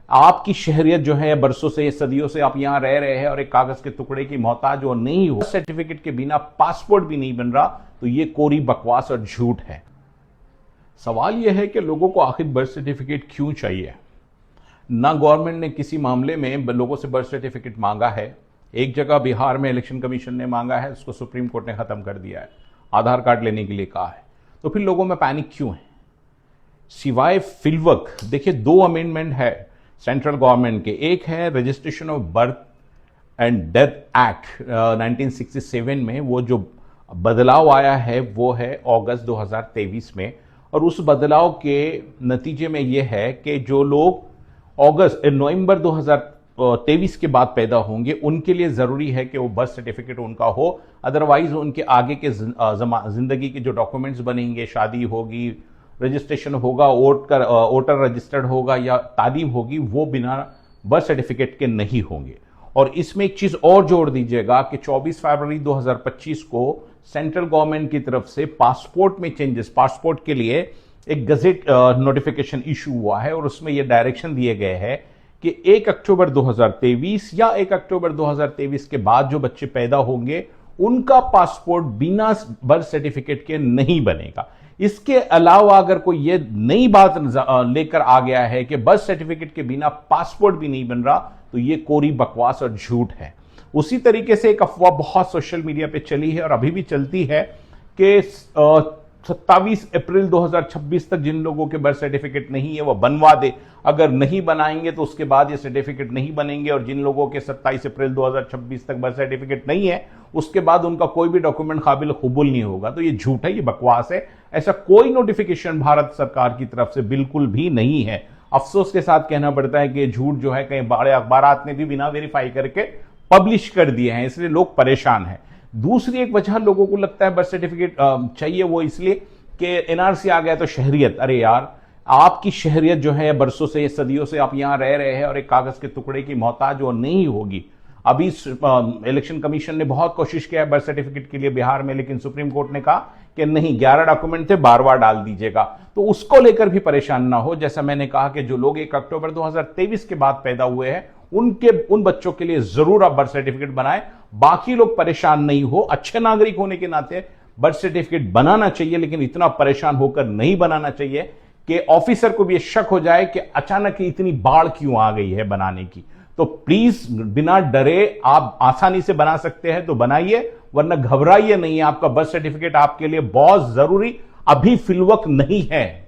आपकी शहरियत जो है बरसों से सदियों से आप यहां रह रहे हैं और एक कागज के टुकड़े की मोहताज और नहीं हो, सर्टिफिकेट के बिना पासपोर्ट भी नहीं बन रहा, तो ये कोरी बकवास और झूठ है। सवाल यह है कि लोगों को आखिर बर्थ सर्टिफिकेट क्यों चाहिए। ना गवर्नमेंट ने किसी मामले में लोगों से बर्थ सर्टिफिकेट मांगा है। एक जगह बिहार में इलेक्शन कमीशन ने मांगा है, उसको सुप्रीम कोर्ट ने खत्म कर दिया है, आधार कार्ड लेने के लिए कहा है। तो फिर लोगों में पैनिक क्यों है सिवाय फिलवक। देखिए, 2 अमेंडमेंट है सेंट्रल गवर्नमेंट के। एक है registration of birth and death act 1967 में, वो जो बदलाव आया है वो है अगस्त 2023 में। और उस बदलाव के नतीजे में यह है कि जो लोग नवंबर 2023 के बाद पैदा होंगे उनके लिए जरूरी है कि वो बर्थ सर्टिफिकेट उनका हो। अदरवाइज उनके आगे के जिंदगी के जो डॉक्यूमेंट्स बनेंगे, शादी होगी, रजिस्ट्रेशन होगा, वोटर रजिस्टर्ड होगा या तालीम होगी, वो बिना बर्थ सर्टिफिकेट के नहीं होंगे। और इसमें एक चीज और जोड़ दीजिएगा कि 24 फरवरी 2025 को सेंट्रल गवर्नमेंट की तरफ से पासपोर्ट में चेंजेस, पासपोर्ट के लिए एक गजेट नोटिफिकेशन इशू हुआ है और उसमें यह डायरेक्शन दिए गए हैं कि 1 अक्टूबर 2023 या 1 अक्टूबर 2023 के बाद जो बच्चे पैदा होंगे उनका पासपोर्ट बिना बर्थ सर्टिफिकेट के नहीं बनेगा। इसके अलावा अगर कोई ये नई बात लेकर आ गया है कि बर्थ सर्टिफिकेट के बिना पासपोर्ट भी नहीं बन रहा, तो ये कोरी बकवास और झूठ है। उसी तरीके से एक अफवाह बहुत सोशल मीडिया पे चली है और अभी भी चलती है कि 27 अप्रैल 2026 तक जिन लोगों के बर्थ सर्टिफिकेट नहीं है वो बनवा दे, अगर नहीं बनाएंगे तो उसके बाद ये सर्टिफिकेट नहीं बनेंगे। और जिन लोगों के 27 अप्रैल 2026 तक बर्थ सर्टिफिकेट नहीं है उसके बाद उनका कोई भी डॉक्यूमेंट काबिल कबूल नहीं होगा। तो ये झूठ है, ये बकवास है। ऐसा कोई नोटिफिकेशन भारत सरकार की तरफ से बिल्कुल भी नहीं है। अफसोस के साथ कहना पड़ता है कि झूठ जो है कई बड़े अखबारात ने भी बिना वेरीफाई करके पब्लिश कर दिए हैं, इसलिए लोग परेशान हैं। दूसरी एक वजह लोगों को लगता है बर्थ सर्टिफिकेट चाहिए, वो इसलिए कि एनआरसी आ गया तो शहरियत। अरे यार, आपकी शहरियत जो है बरसों से सदियों से आप यहां रह रहे हैं और एक कागज के टुकड़े की मोहताज और नहीं होगी। अभी इलेक्शन कमीशन ने बहुत कोशिश किया है बर्थ सर्टिफिकेट के लिए बिहार में, लेकिन सुप्रीम कोर्ट ने कहा कि नहीं, 11 डॉक्यूमेंट थे, बार डाल दीजिएगा। तो उसको लेकर भी परेशान ना हो। जैसा मैंने कहा कि जो लोग 1 अक्टूबर 2023 के बाद पैदा हुए हैं उन बच्चों के लिए जरूर आप बर्थ सर्टिफिकेट बनाएं। बाकी लोग परेशान नहीं हो। अच्छे नागरिक होने के नाते बर्थ सर्टिफिकेट बनाना चाहिए, लेकिन इतना परेशान होकर नहीं बनाना चाहिए कि ऑफिसर को भी ये शक हो जाए कि अचानक इतनी बाढ़ क्यों आ गई है बनाने की। तो प्लीज बिना डरे आप आसानी से बना सकते हैं तो बनाइए, वरना घबराइए नहीं। आपका बर्थ सर्टिफिकेट आपके लिए बहुत जरूरी अभी फिलवक्त नहीं है।